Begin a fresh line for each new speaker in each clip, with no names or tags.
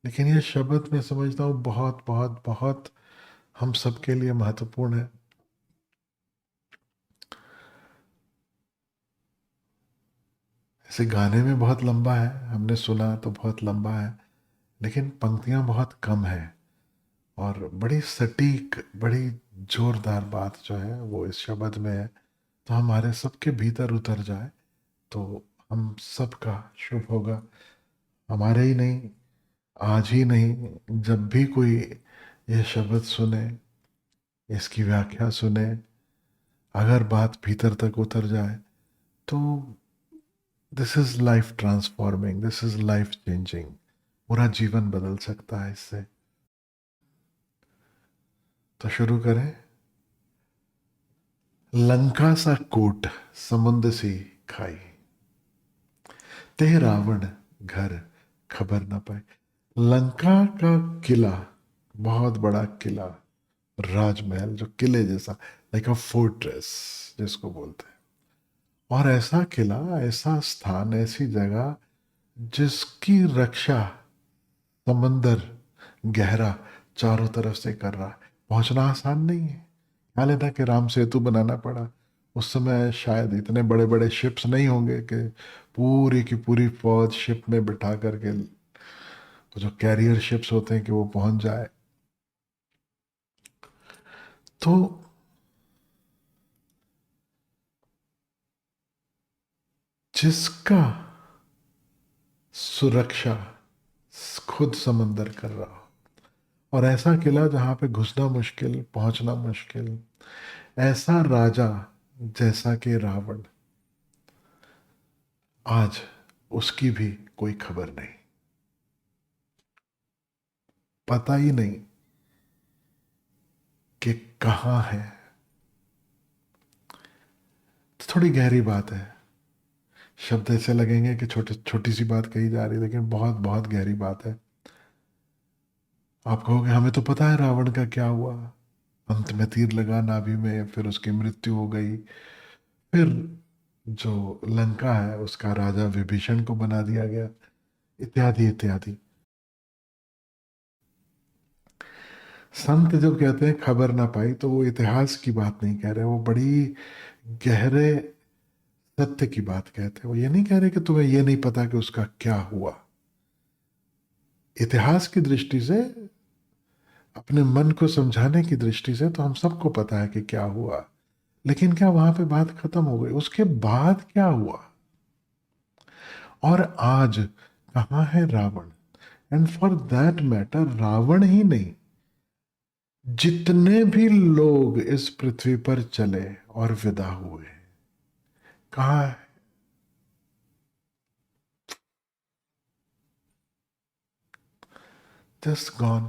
लेकिन ये शब्द मैं समझता हूँ बहुत बहुत बहुत हम सबके लिए महत्वपूर्ण है। ऐसे गाने में बहुत लंबा है, हमने सुना तो बहुत लंबा है, लेकिन पंक्तियां बहुत कम है और बड़ी सटीक, बड़ी जोरदार बात जो है वो इस शब्द में है। तो हमारे सबके भीतर उतर जाए तो हम सबका शुभ होगा। हमारे ही नहीं, आज ही नहीं, जब भी कोई ये शब्द सुने, इसकी व्याख्या सुने, अगर बात भीतर तक उतर जाए तो this is life transforming, this is life changing. पूरा जीवन बदल सकता है इससे। तो शुरू करें। लंका सा कोट, समुद्र सी खाई, ते रावण घर खबर न पाए। लंका का किला, बहुत बड़ा किला, राजमहल जो किले जैसा, लाइक अ फोर्ट्रेस जिसको बोलते हैं। और ऐसा किला, ऐसा स्थान, ऐसी जगह जिसकी रक्षा समंदर गहरा चारों तरफ से कर रहा है। पहुंचना आसान नहीं है। ख्याल है था कि राम सेतु बनाना पड़ा। उस समय शायद इतने बड़े बड़े शिप्स नहीं होंगे कि पूरी की पूरी फौज शिप में बिठा करके, वो जो कैरियर शिप्स होते हैं, कि वो पहुंच जाए। तो जिसका सुरक्षा खुद समंदर कर रहा हो, और ऐसा किला जहां पे घुसना मुश्किल, पहुंचना मुश्किल, ऐसा राजा जैसा कि रावण, आज उसकी भी कोई खबर नहीं, पता ही नहीं कि कहाँ है। तो थोड़ी गहरी बात है। शब्द ऐसे लगेंगे कि छोटे छोटी सी बात कही जा रही है, लेकिन बहुत बहुत गहरी बात है। आप कहोगे हमें तो पता है रावण का क्या हुआ। अंत में तीर लगा नाभि में, फिर उसकी मृत्यु हो गई। फिर जो लंका है उसका राजा विभीषण को बना दिया गया, इत्यादि इत्यादि। संत जब कहते हैं खबर ना पाई, तो वो इतिहास की बात नहीं कह रहे, वो बड़ी गहरे सत्य की बात कहते हैं। वो ये नहीं कह रहे कि तुम्हें ये नहीं पता कि उसका क्या हुआ। इतिहास की दृष्टि से, अपने मन को समझाने की दृष्टि से तो हम सबको पता है कि क्या हुआ। लेकिन क्या वहां पे बात खत्म हो गई? उसके बाद क्या हुआ? और आज कहाँ है Ravana? And for that matter, Ravana ही नहीं, जितने भी लोग इस पृथ्वी पर चले और विदा हुए, कहाँ है? Just gone,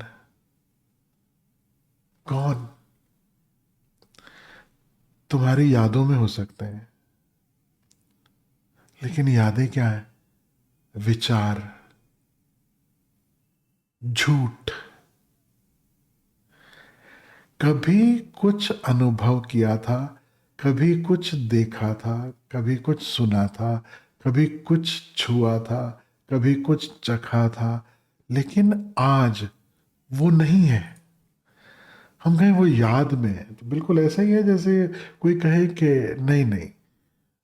gone. तुम्हारी यादों में हो सकते हैं, लेकिन यादें क्या है? विचार, झूठ। कभी कुछ अनुभव किया था, कभी कुछ देखा था, कभी कुछ सुना था, कभी कुछ छुआ था, कभी कुछ चखा था, लेकिन आज वो नहीं है। हम कहें वो याद में है, तो बिल्कुल ऐसा ही है जैसे कोई कहे कि नहीं नहीं,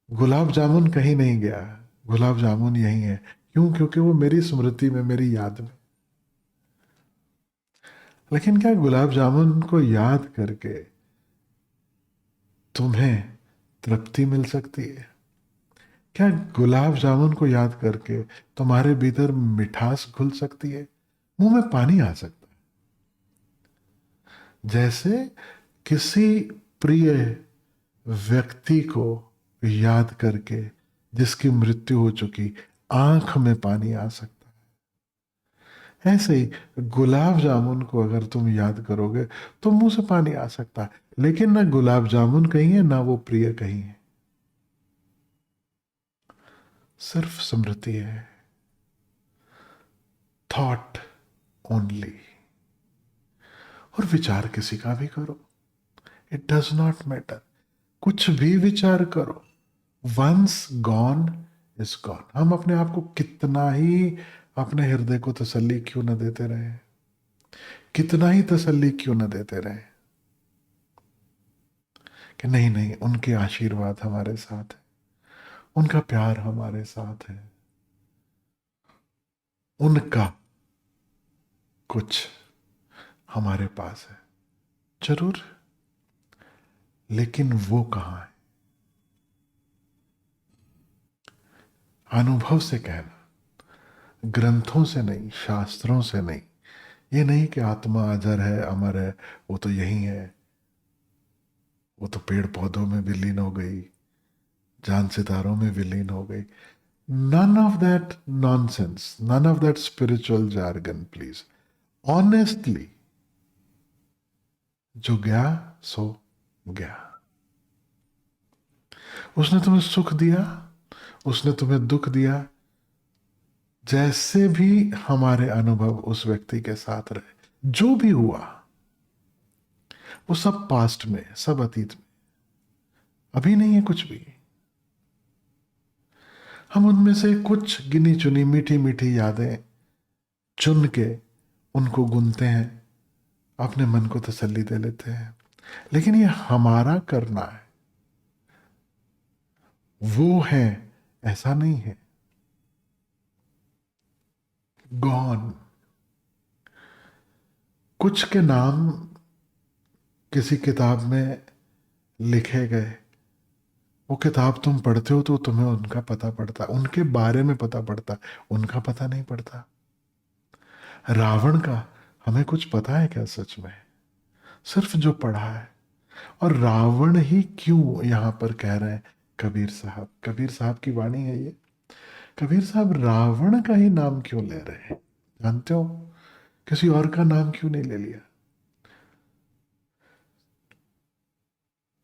गुलाब जामुन कहीं नहीं गया, गुलाब जामुन यही है। क्यों? क्योंकि वो मेरी स्मृति में, मेरी याद में। लेकिन क्या गुलाब जामुन को याद करके तुम्हें तृप्ति मिल सकती है? क्या गुलाब जामुन को याद करके तुम्हारे भीतर मिठास घुल सकती है? मुंह में पानी आ सकता है। जैसे किसी प्रिय व्यक्ति को याद करके, जिसकी मृत्यु हो चुकी, आंख में पानी आ सकता है, ऐसे ही गुलाब जामुन को अगर तुम याद करोगे तो मुंह से पानी आ सकता है। लेकिन ना गुलाब जामुन कहीं है, ना वो प्रिय कहीं है, सिर्फ स्मृति है। Thought only. और विचार किसी का भी करो, इट डज नॉट मैटर। कुछ भी विचार करो, वंस गॉन इज गॉन। हम अपने आप को कितना ही अपने हृदय को तसल्ली क्यों न देते रहे? कितना ही तसल्ली क्यों न देते रहे कि नहीं नहीं, उनके आशीर्वाद हमारे साथ है, उनका प्यार हमारे साथ है, उनका कुछ हमारे पास है जरूर। लेकिन वो कहां है? अनुभव से कहना, ग्रंथों से नहीं, शास्त्रों से नहीं। ये नहीं कि आत्मा अजर है, अमर है, वो तो यही है, वो तो पेड़ पौधों में विलीन हो गई, चांद सितारों में विलीन हो गई। None of that nonsense, none of that spiritual jargon please. Honestly, जो गया सो गया। उसने तुम्हें सुख दिया, उसने तुम्हें दुख दिया, जैसे भी हमारे अनुभव उस व्यक्ति के साथ रहे, जो भी हुआ वो सब पास्ट में, सब अतीत में, अभी नहीं है कुछ भी। हम उनमें से कुछ गिनी चुनी मीठी मीठी यादें चुन के उनको गुनते हैं, अपने मन को तसल्ली दे लेते हैं। लेकिन ये हमारा करना है, वो है ऐसा नहीं है। गॉन। कुछ के नाम किसी किताब में लिखे गए, वो किताब तुम पढ़ते हो तो तुम्हें उनका पता पड़ता, उनके बारे में पता पड़ता, उनका पता नहीं पड़ता। रावण का हमें कुछ पता है क्या सच में? सिर्फ जो पढ़ा है। और रावण ही क्यों यहां पर कह रहे हैं कबीर साहब, कबीर साहब की वाणी है ये। कबीर साहब रावण का ही नाम क्यों ले रहे हैं जानते हो? किसी और का नाम क्यों नहीं ले लिया?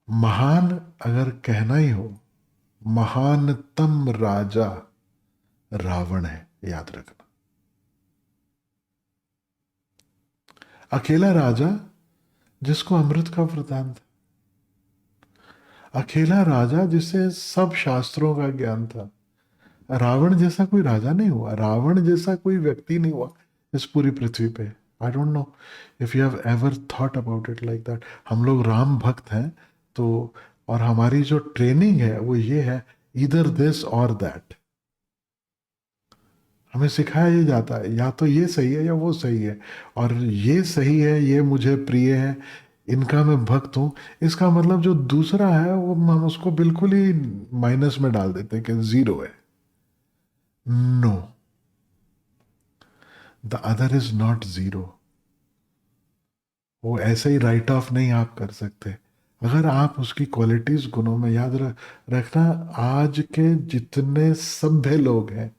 महान अगर कहना ही हो, महानतम राजा रावण है, याद रखना। अकेला राजा जिसको अमृत का वरदान था, अकेला राजा जिसे सब शास्त्रों का ज्ञान था। रावण जैसा कोई राजा नहीं हुआ, रावण जैसा कोई व्यक्ति नहीं हुआ इस पूरी पृथ्वी पे। I don't know if you have ever thought about it like that. हम लोग राम भक्त हैं तो, और हमारी जो ट्रेनिंग है वो ये है, इधर दिस और दैट। हमें सिखाया ये जाता है या तो ये सही है या वो सही है, और ये सही है, ये मुझे प्रिय है, इनका मैं भक्त हूं। इसका मतलब जो दूसरा है वो हम उसको बिल्कुल ही माइनस में डाल देते हैं कि जीरो है। No, the other is not zero. वो ऐसे ही राइट ऑफ नहीं आप कर सकते। अगर आप उसकी क्वालिटीज गुणों में याद रखना, आज के जितने सभ्य लोग हैं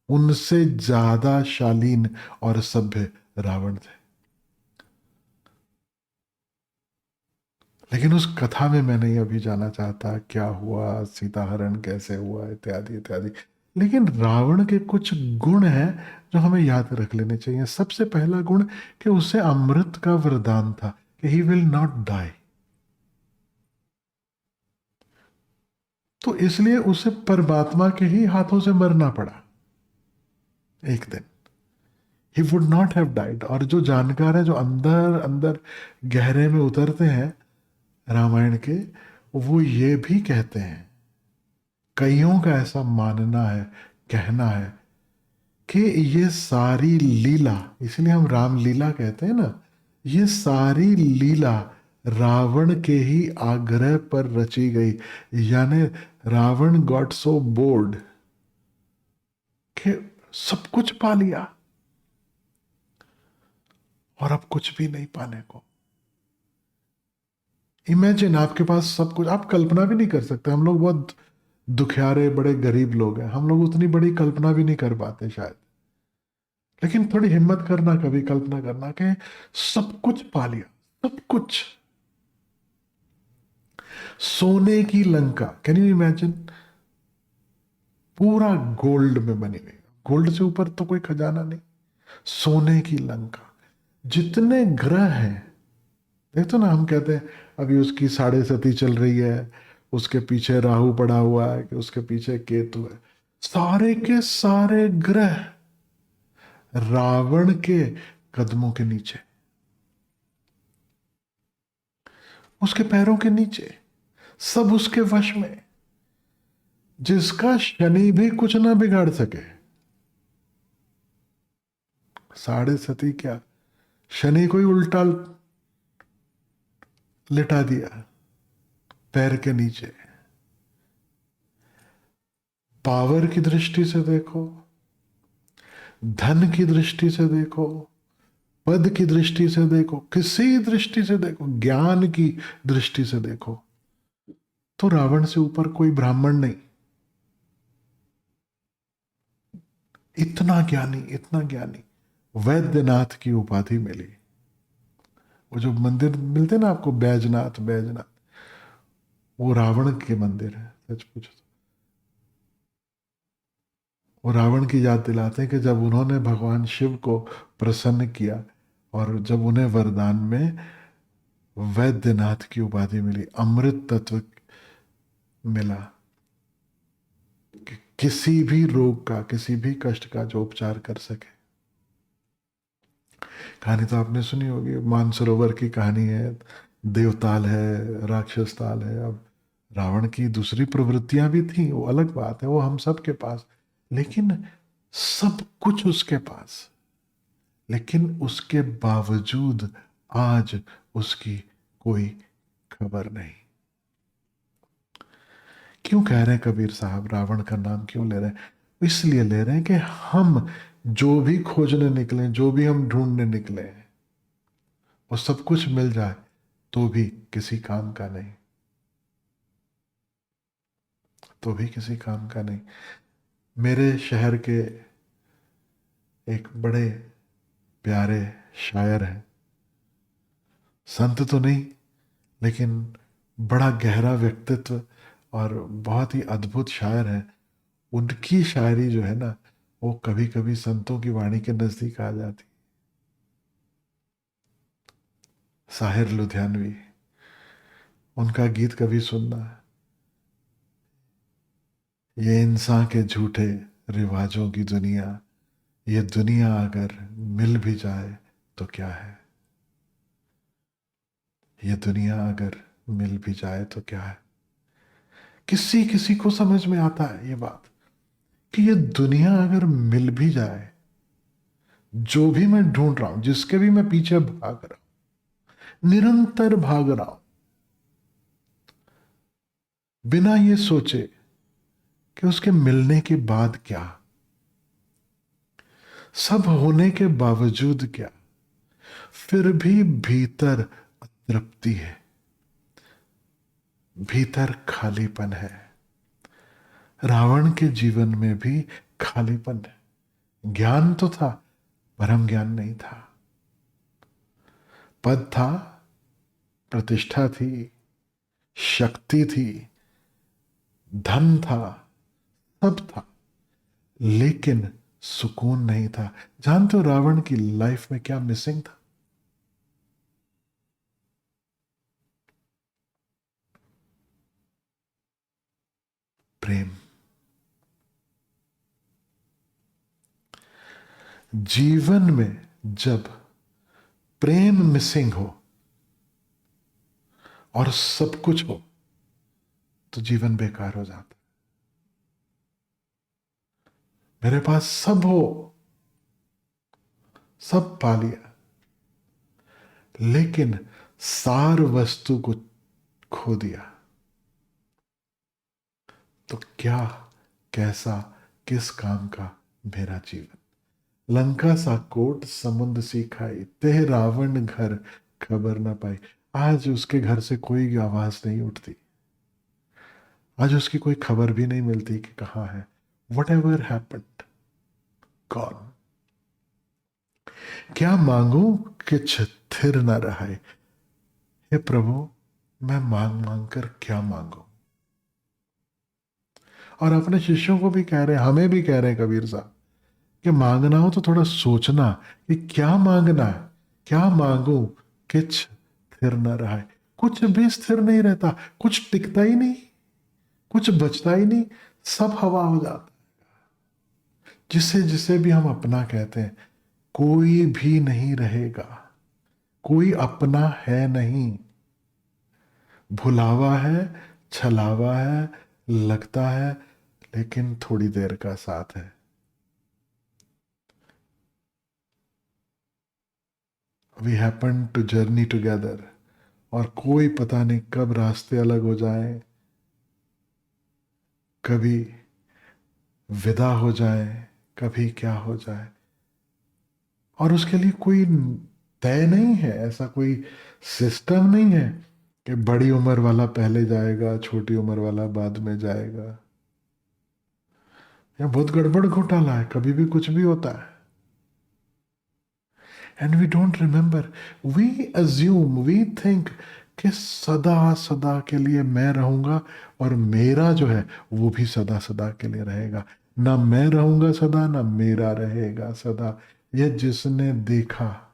उनसे ज्यादा शालीन और सभ्य रावण थे। लेकिन उस कथा में मैं नहीं अभी जाना चाहता क्या हुआ, सीता हरण कैसे हुआ, इत्यादि इत्यादि। लेकिन रावण के कुछ गुण हैं जो हमें याद रख लेने चाहिए। सबसे पहला गुण कि उसे अमृत का वरदान था कि ही विल नॉट डाई। तो इसलिए उसे परमात्मा के ही हाथों से मरना पड़ा एक दिन। He would not have died. और जो जानकार है, जो अंदर अंदर गहरे में उतरते हैं रामायण के, वो ये भी कहते हैं, कईयों का ऐसा मानना है, कहना है कि ये सारी लीला, इसलिए हम राम लीला कहते हैं ना, ये सारी लीला रावण के ही आग्रह पर रची गई। यानी रावण गॉट सो बोर्ड कि सब कुछ पा लिया और अब कुछ भी नहीं पाने को। इमेजिन आपके पास सब कुछ, आप कल्पना भी नहीं कर सकते। हम लोग बहुत दुखियारे बड़े गरीब लोग हैं, हम लोग उतनी बड़ी कल्पना भी नहीं कर पाते शायद। लेकिन थोड़ी हिम्मत करना, कभी कल्पना करना कि सब कुछ पा लिया, सब कुछ। सोने की लंका, कैन यू इमेजिन? पूरा गोल्ड में बनी हुई, गोल्ड से ऊपर तो कोई खजाना नहीं। सोने की लंका, जितने ग्रह हैं, देखो ना, हम कहते हैं अभी उसकी साढ़े सती चल रही है, उसके पीछे राहु पड़ा हुआ है, कि उसके पीछे केतु है। सारे के सारे ग्रह रावण के कदमों के नीचे, उसके पैरों के नीचे, सब उसके वश में, जिसका शनि भी कुछ ना बिगाड़ सके। साढ़े सती क्या, शनि को ही उल्टा लिटा दिया पैर के नीचे। पावर की दृष्टि से देखो, धन की दृष्टि से देखो, पद की दृष्टि से देखो, किसी दृष्टि से देखो, ज्ञान की दृष्टि से देखो, तो रावण से ऊपर कोई ब्राह्मण नहीं। इतना ज्ञानी, इतना ज्ञानी, वैद्यनाथ की उपाधि मिली। वो जो मंदिर मिलते ना आपको, बैजनाथ, बैजनाथ, वो रावण के मंदिर है। सच पूछो तो वो रावण की याद दिलाते हैं कि जब उन्होंने भगवान शिव को प्रसन्न किया और जब उन्हें वरदान में वैद्यनाथ की उपाधि मिली, अमृत तत्व मिला, कि किसी भी रोग का, किसी भी कष्ट का जो उपचार कर सके। कहानी तो आपने सुनी होगी, मानसरोवर की कहानी है। देवताल है, राक्षस ताल है। अब रावण की दूसरी प्रवृत्तियां भी थी, वो अलग बात है, वो हम सब के पास, लेकिन सब कुछ उसके पास, लेकिन उसके बावजूद आज उसकी कोई खबर नहीं। क्यों कह रहे हैं कबीर साहब, रावण का नाम क्यों ले रहे हैं? इसलिए ले रहे हैं कि हम जो भी खोजने निकले, जो भी हम ढूंढने निकले, वो सब कुछ मिल जाए तो भी किसी काम का नहीं, तो भी किसी काम का नहीं। मेरे शहर के एक बड़े प्यारे शायर हैं, संत तो नहीं लेकिन बड़ा गहरा व्यक्तित्व और बहुत ही अद्भुत शायर है। उनकी शायरी जो है ना, वो कभी कभी संतों की वाणी के नजदीक आ जाती। साहिर लुधियानवी, उनका गीत कभी सुनना, ये इंसान के झूठे रिवाजों की दुनिया, ये दुनिया अगर मिल भी जाए तो क्या है, ये दुनिया अगर मिल भी जाए तो क्या है। किसी किसी को समझ में आता है ये बात कि ये दुनिया अगर मिल भी जाए, जो भी मैं ढूंढ रहा हूं, जिसके भी मैं पीछे भाग रहा हूं, निरंतर भाग रहा हूं, बिना ये सोचे कि उसके मिलने के बाद क्या, सब होने के बावजूद क्या, फिर भी भीतर तृप्ति है, भीतर खालीपन है। रावण के जीवन में भी खालीपन है। ज्ञान तो था, परम ज्ञान नहीं था। पद था, प्रतिष्ठा थी, शक्ति थी, धन था, सब था, लेकिन सुकून नहीं था। जानते हो रावण की लाइफ में क्या मिसिंग था? प्रेम। जीवन में जब प्रेम मिसिंग हो और सब कुछ हो तो जीवन बेकार हो जाता। मेरे पास सब हो, सब पा लिया, लेकिन सार वस्तु को खो दिया, तो क्या, कैसा, किस काम का मेरा जीवन। लंका सा कोट समुद्र सी खाई, तेह रावण घर खबर ना पाई। आज उसके घर से कोई आवाज नहीं उठती, आज उसकी कोई खबर भी नहीं मिलती कि कहाँ है। What ever happened, gone. क्या मांगू किछ थिर न रहाए। हे प्रभु, मैं मांग मांग कर क्या मांगू। और अपने शिष्यों को भी कह रहे हैं, हमें भी कह रहे हैं कबीर साहब, कि मांगना हो तो थोड़ा सोचना कि क्या मांगना है, क्या मांगू किछ स्थिर न रहा है। कुछ भी स्थिर नहीं रहता, कुछ टिकता ही नहीं, कुछ बचता ही नहीं, सब हवा हो जाता। जिसे जिसे भी हम अपना कहते हैं, कोई भी नहीं रहेगा, कोई अपना है नहीं, भुलावा है, छलावा है, लगता है, लेकिन थोड़ी देर का साथ है। We happen to journey together, और कोई पता नहीं कब रास्ते अलग हो जाएं, कभी विदा हो जाए, कभी क्या हो जाए। और उसके लिए कोई तय नहीं है, ऐसा कोई सिस्टम नहीं है कि बड़ी उम्र वाला पहले जाएगा, छोटी उम्र वाला बाद में जाएगा। यह बहुत गड़बड़ घोटाला है, कभी भी कुछ भी होता है। And we don't remember, we assume, we think कि सदा सदा के लिए मैं रहूंगा और मेरा जो है वो भी सदा सदा के लिए रहेगा। ना मैं रहूंगा सदा, ना मेरा रहेगा सदा। यह जिसने देखा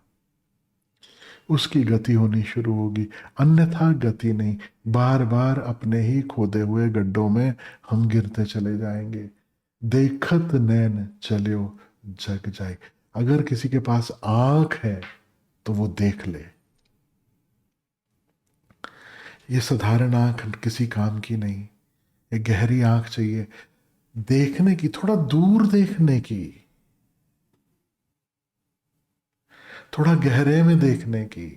उसकी गति होनी शुरू होगी, अन्यथा गति नहीं। बार बार अपने ही खोदे हुए गड्ढों में हम गिरते चले जाएंगे। देखत नैन चलियो जग जाए। अगर किसी के पास आंख है तो वो देख ले। ये साधारण आंख किसी काम की नहीं, ये गहरी आंख चाहिए, देखने की, थोड़ा दूर देखने की, थोड़ा गहरे में देखने की,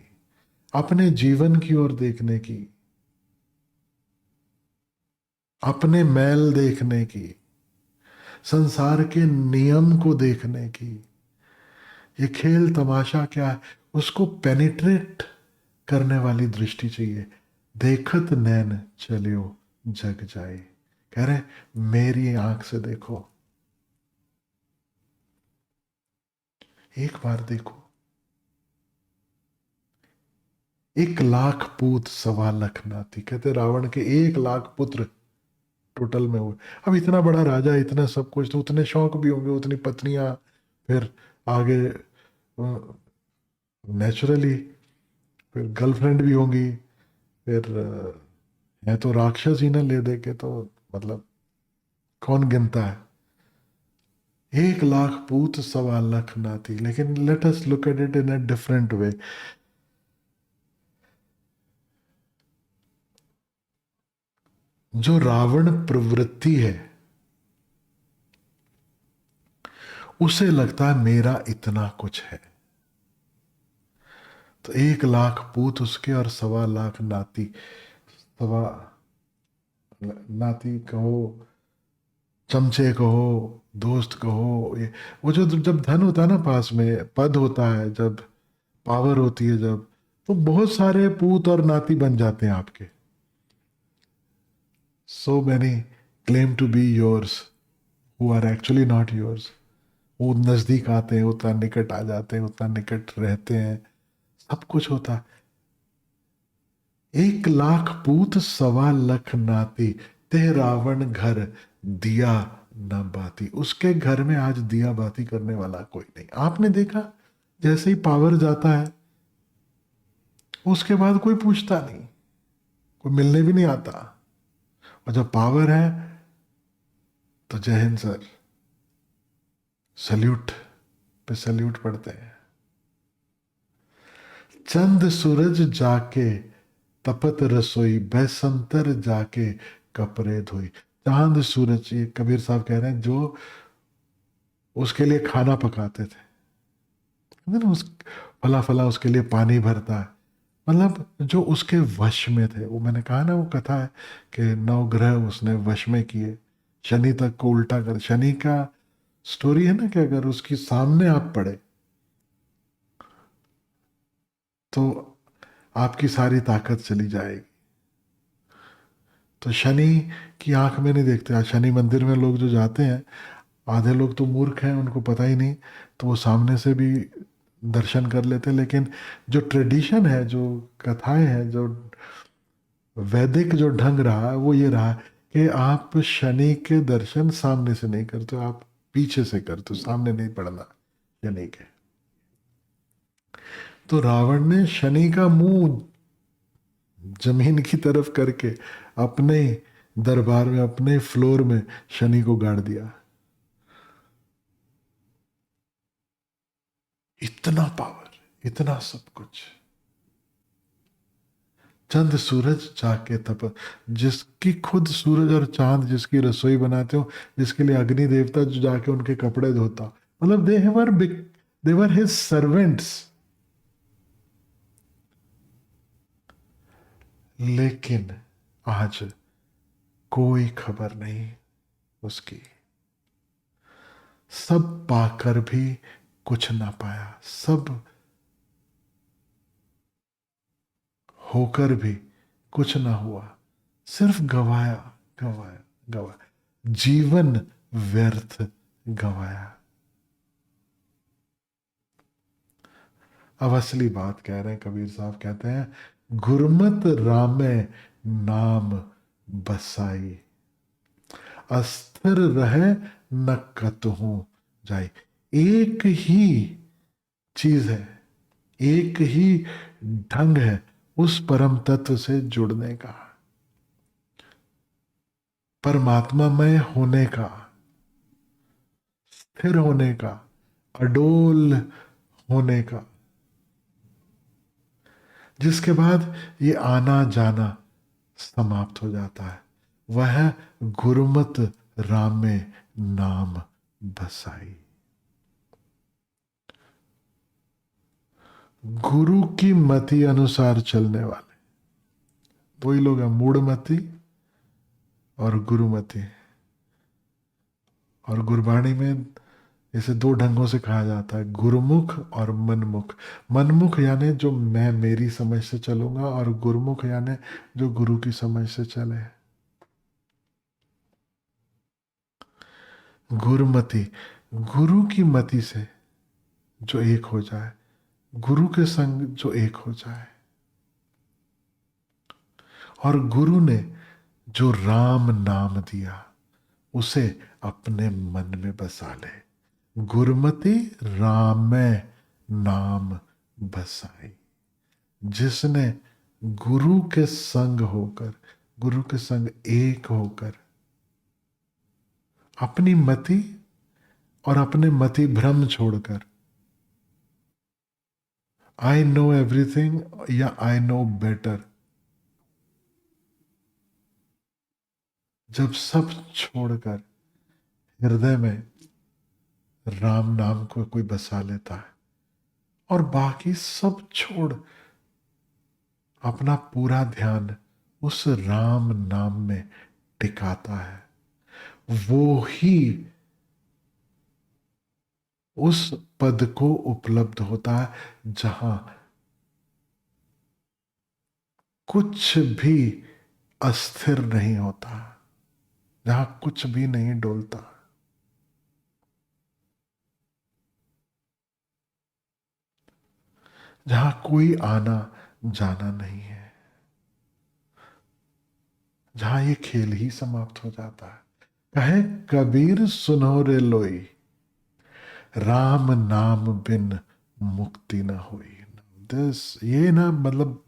अपने जीवन की ओर देखने की, अपने मैल देखने की, संसार के नियम को देखने की। ये खेल तमाशा क्या है, उसको पेनिट्रेट करने वाली दृष्टि चाहिए। देखत नैन चलियो जग जाए, कह रहे मेरी आंख से देखो, एक बार देखो। 1 लाख पूत 1.25 लाख नाती, कहते रावण के 1 लाख पुत्र टोटल में हुए। अब इतना बड़ा राजा, इतना सब कुछ, तो उतने शौक भी होंगे, उतनी पत्नियां, फिर आगे नेचुरली फिर गर्लफ्रेंड भी होंगी, फिर है तो राक्षस ही ना ले दे के, तो मतलब कौन गिनता है। 1 लाख पूत 1.25 लाख नाती। लेकिन let us look at it in a different way. जो रावण प्रवृत्ति है, उसे लगता है मेरा इतना कुछ है, तो 1 लाख पूत उसके और 1.25 लाख नाती। सवा नाती कहो, चमचे कहो, दोस्त कहो, ये वो जो जब धन होता है ना, पास में पद होता है, जब पावर होती है, जब, तो बहुत सारे पूत और नाती बन जाते हैं आपके। So many claim to be yours who are actually not yours. वो नजदीक आते हैं, उतना निकट आ जाते हैं, उतना निकट रहते हैं, सब कुछ होता है। 1 लाख पूत 1.25 लाख नाती, ते रावण घर दिया न बाती। उसके घर में आज दिया बाती करने वाला कोई नहीं। आपने देखा, जैसे ही पावर जाता है उसके बाद कोई पूछता नहीं, कोई मिलने भी नहीं आता। और जब पावर है तो जय हिंद सर, सल्यूट पे सल्यूट पढ़ते हैं। चंद सूरज जाके तपत रसोई, बैसंतर जाके कपड़े धोई। चांद सूरज, ये कबीर साहब कह रहे हैं, जो उसके लिए खाना पकाते थे ना, उस फला फला उसके लिए पानी भरता है, मतलब जो उसके वश में थे। वो मैंने कहा ना, वो कथा है कि 9 ग्रह उसने वश में किए, शनि तक को उल्टा कर। शनि का स्टोरी है ना कि अगर उसकी सामने आप पड़े तो आपकी सारी ताकत चली जाएगी। तो शनि की आंख में नहीं देखते। आज शनि मंदिर में लोग जो जाते हैं, आधे लोग तो मूर्ख हैं, उनको पता ही नहीं, तो वो सामने से भी दर्शन कर लेते हैं। लेकिन जो ट्रेडिशन है, जो कथाएं हैं, जो वैदिक जो ढंग रहा, वो ये रहा कि आप शनि के दर्शन सामने से नहीं करते, आप पीछे से करते, सामने नहीं पड़ना शनि के। तो रावण ने शनि का मुंह जमीन की तरफ करके अपने दरबार में, अपने फ्लोर में शनि को गाड़ दिया। इतना पावर, इतना सब कुछ। चंद सूरज जाके तप, जिसकी खुद सूरज और चांद जिसकी रसोई बनाते हो, जिसके लिए अग्नि देवता जो जाके उनके कपड़े धोता, मतलब दे वर हिज सर्वेंट्स। लेकिन आज कोई खबर नहीं उसकी। सब पाकर भी कुछ ना पाया, सब होकर भी कुछ ना हुआ, सिर्फ गवाया, गवाया, गवाया, जीवन व्यर्थ गवाया। अब असली बात कह रहे हैं कबीर साहब, कहते हैं गुरमत रामे नाम बसाई, अस्थिर रहे न कतहु जाई। एक ही चीज है, एक ही ढंग है उस परम तत्व से जुड़ने का, परमात्मामय होने का, स्थिर होने का, अडोल होने का, जिसके बाद ये आना जाना समाप्त हो जाता है। वह गुरुमत राम में नाम बसाई। गुरु की मति अनुसार चलने वाले वही लोग हैं, मूढ़मति और गुरुमति। और गुरबाणी में इसे दो ढंगों से कहा जाता है, गुरुमुख और मनमुख। मनमुख यानी जो मैं मेरी समझ से चलूंगा, और गुरुमुख यानी जो गुरु की समझ से चले। गुरुमति, गुरु की मति से जो एक हो जाए, गुरु के संग जो एक हो जाए, और गुरु ने जो राम नाम दिया उसे अपने मन में बसा ले। गुरमति रामै नाम बसाई। जिसने गुरु के संग होकर, गुरु के संग एक होकर अपनी मति और अपने मति भ्रम छोड़कर आई नो एवरीथिंग या आई नो बेटर, जब सब छोड़कर हृदय में राम नाम को कोई बसा लेता है और बाकी सब छोड़ अपना पूरा ध्यान उस राम नाम में टिकाता है, वो ही उस पद को उपलब्ध होता है जहां कुछ भी अस्थिर नहीं होता, जहां कुछ भी नहीं डोलता। जहां कोई आना जाना नहीं है, जहां ये खेल ही समाप्त हो जाता है। कहे कबीर सुनो रे लोई, राम नाम बिन मुक्ति न हुई। ये ना, मतलब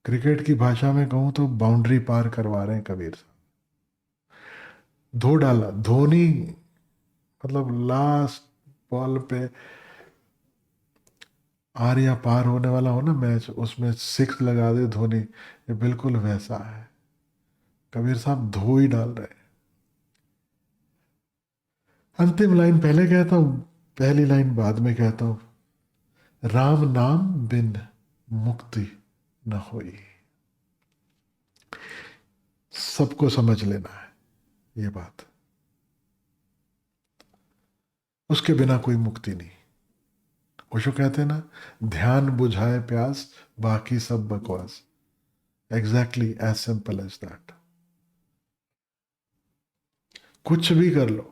क्रिकेट की भाषा में कहूं तो बाउंड्री पार करवा रहे हैं कबीर साहब। धो डाला धोनी, मतलब लास्ट बॉल पे आर या पार होने वाला हो ना मैच, उसमें सिक्स लगा दे धोनी, ये बिल्कुल वैसा है। कबीर साहब धो ही डाल रहे हैं। अंतिम लाइन पहले कहता हूं, पहली लाइन बाद में कहता हूं। राम नाम बिन मुक्ति न होई। सबको समझ लेना है ये बात, उसके बिना कोई मुक्ति नहीं। ओशो कहते हैं ना, ध्यान बुझाए प्यास बाकी सब बकवास। Exactly as simple as that. कुछ भी कर लो।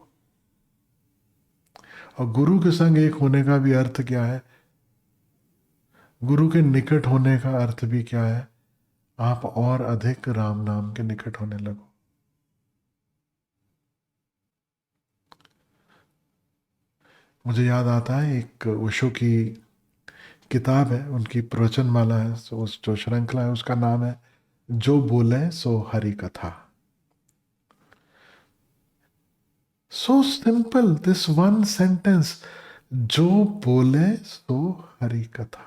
और गुरु के संग एक होने का भी अर्थ क्या है, गुरु के निकट होने का अर्थ भी क्या है, आप और अधिक राम नाम के निकट होने लगो। मुझे याद आता है एक ओशो की किताब है, उनकी प्रवचन माला है, उस जो श्रृंखला है उसका नाम है जो बोले सो हरि कथा। So simple, this one sentence जो बोले सो हरि कथा।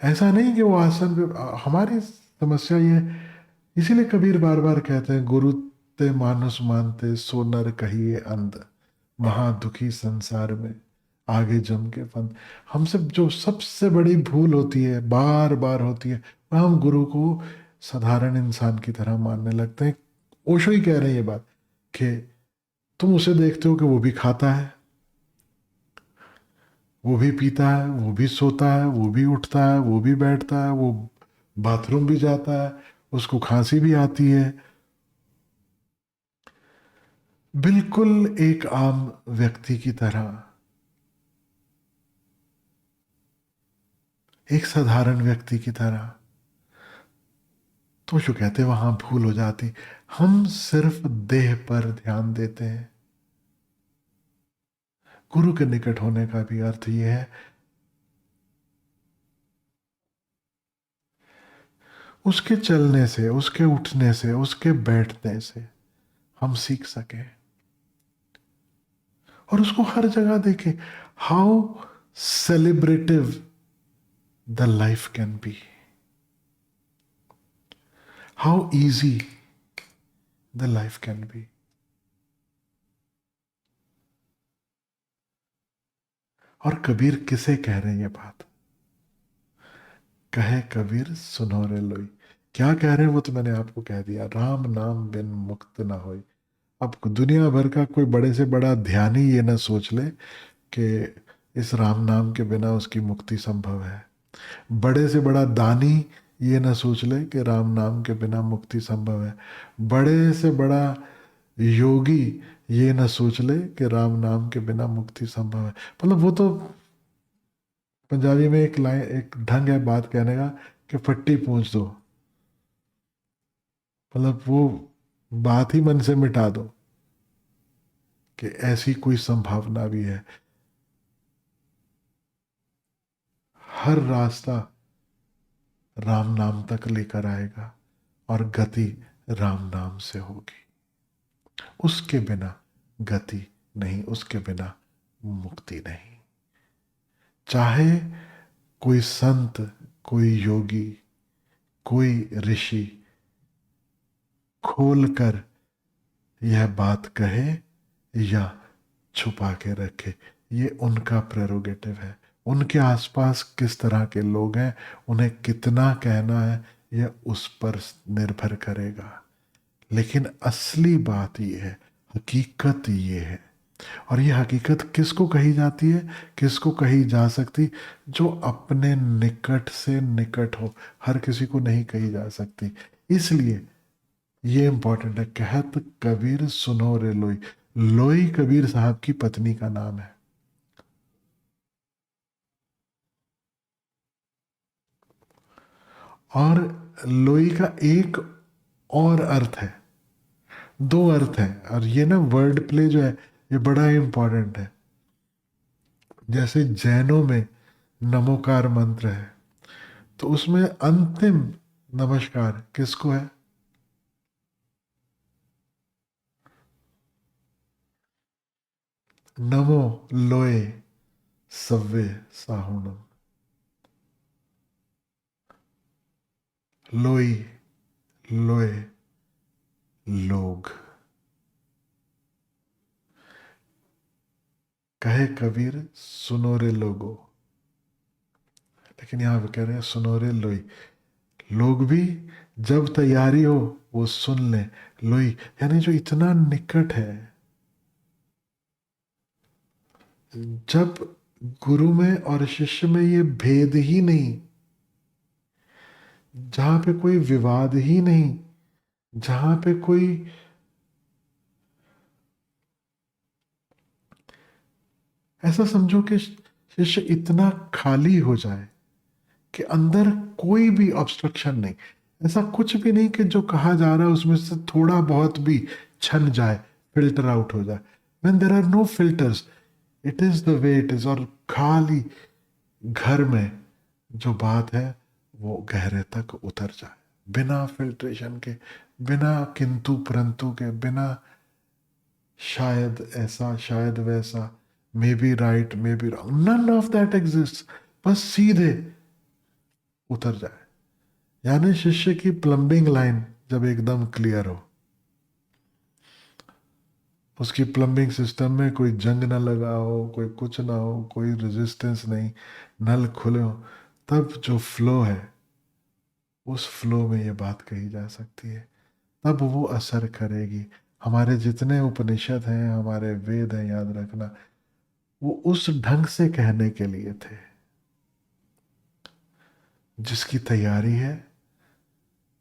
ऐसा नहीं कि वो आसन पे, हमारी समस्या ये, इसीलिए कबीर बार बार कहते हैं, गुरु ते मानुष मानते सो नर कहिए अंध, महादुखी संसार में आगे जम के फंद। हमसे जो सबसे बड़ी भूल होती है, बार बार होती है, वह हम गुरु को साधारण इंसान की तरह मानने लगते हैं। ओशो ही कह रहे हैं ये बात कि तुम उसे देखते हो कि वो भी खाता है, वो भी पीता है, वो भी सोता है, वो भी उठता है, वो भी बैठता है, वो बाथरूम भी जाता है, उसको खांसी भी आती है, बिल्कुल एक आम व्यक्ति की तरह, एक साधारण व्यक्ति की तरह। तो जो कहते हैं वहां भूल हो जाती। हम सिर्फ देह पर ध्यान देते हैं। गुरु के निकट होने का भी अर्थ यह है, उसके चलने से, उसके उठने से, उसके बैठने से हम सीख सके और उसको हर जगह देखें। How celebrative the life can be, how easy the life can be. और कबीर किसे कह रहे हैं ये बात? कहे कबीर सुनो रे लोई। क्या कह रहे हैं वो तो मैंने आपको कह दिया, राम नाम बिन मुक्त ना होई। अब दुनिया भर का कोई बड़े से बड़ा ध्यानी ये ना सोच ले कि इस राम नाम के बिना उसकी मुक्ति संभव है। बड़े से बड़ा दानी ये ना सोच ले कि राम नाम के बिना मुक्ति संभव है। बड़े से बड़ा योगी ये ना सोच ले कि राम नाम के बिना मुक्ति संभव है। मतलब वो तो पंजाबी में एक लाइन, एक ढंग है बात कहने का कि फट्टी पूछ दो, मतलब वो बात ही मन से मिटा दो कि ऐसी कोई संभावना भी है। हर रास्ता राम नाम तक लेकर आएगा और गति राम नाम से होगी। उसके बिना गति नहीं, उसके बिना मुक्ति नहीं। चाहे कोई संत, कोई योगी, कोई ऋषि खोलकर यह बात कहे या छुपा के रखे, ये उनका प्रेरोगेटिव है। उनके आसपास किस तरह के लोग हैं, उन्हें कितना कहना है, यह उस पर निर्भर करेगा। लेकिन असली बात यह है, हकीकत ये है। और ये हकीकत किसको कही जाती है, किसको कही जा सकती? जो अपने निकट से निकट हो, हर किसी को नहीं कही जा सकती। इसलिए ये इंपॉर्टेंट है। कहत कबीर सुनो रे लोई। लोई कबीर साहब की पत्नी का नाम है। और लोई का एक और अर्थ है, दो अर्थ है। और ये ना वर्ड प्ले जो है, ये बड़ा इंपॉर्टेंट है। जैसे जैनों में नमोकार मंत्र है, तो उसमें अंतिम नमस्कार किसको है? नमो लोए सव्वे साहुणम। लोई, लोए, लोग। कहे कबीर सुनो रे लोगो। लेकिन यहां पे कह रहे हैं सुनो रे लोई। लोग भी जब तैयारी हो वो सुन ले। लोई यानी जो इतना निकट है। जब गुरु में और शिष्य में ये भेद ही नहीं, जहां पे कोई विवाद ही नहीं, जहां पे कोई, ऐसा समझो कि शिष्य इतना खाली हो जाए कि अंदर कोई भी ऑब्स्ट्रक्शन नहीं, ऐसा कुछ भी नहीं कि जो कहा जा रहा है उसमें से थोड़ा बहुत भी छन जाए, फिल्टर आउट हो जाए। when there are no filters, it is the way it is। और खाली घर में जो बात है वो गहरे तक उतर जाए, बिना फिल्ट्रेशन के, बिना किंतु परंतु के, बिना शायद ऐसा शायद वैसा, maybe right maybe wrong, none of that exist. बस सीधे उतर जाए। यानी शिष्य की प्लम्बिंग लाइन जब एकदम क्लियर हो, उसकी प्लम्बिंग सिस्टम में कोई जंग ना लगा हो, कोई कुछ ना हो, कोई रेजिस्टेंस नहीं, नल खुले हो, तब जो फ्लो है, उस फ्लो में ये बात कही जा सकती है, तब वो असर करेगी। हमारे जितने उपनिषद हैं, हमारे वेद हैं, याद रखना, वो उस ढंग से कहने के लिए थे। जिसकी तैयारी है,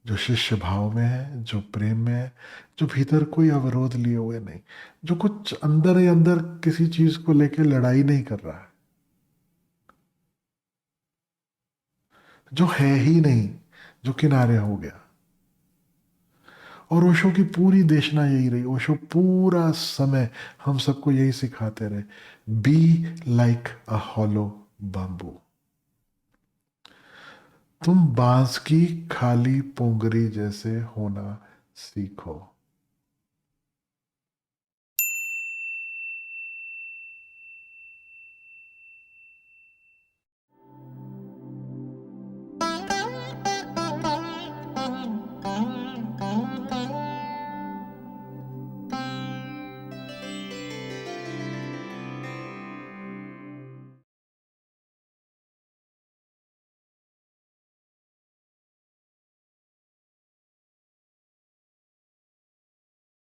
जो शिष्य भाव में है, जो प्रेम में है, जो भीतर कोई अवरोध लिए हुए नहीं, जो कुछ अंदर ही अंदर किसी चीज को लेके लड़ाई नहीं कर रहा है, जो है ही नहीं, जो किनारे हो गया। और ओशो की पूरी देशना यही रही। ओशो पूरा समय हम सबको यही सिखाते रहे, be like a hollow bamboo. तुम बांस की खाली पोंगरी जैसे होना सीखो।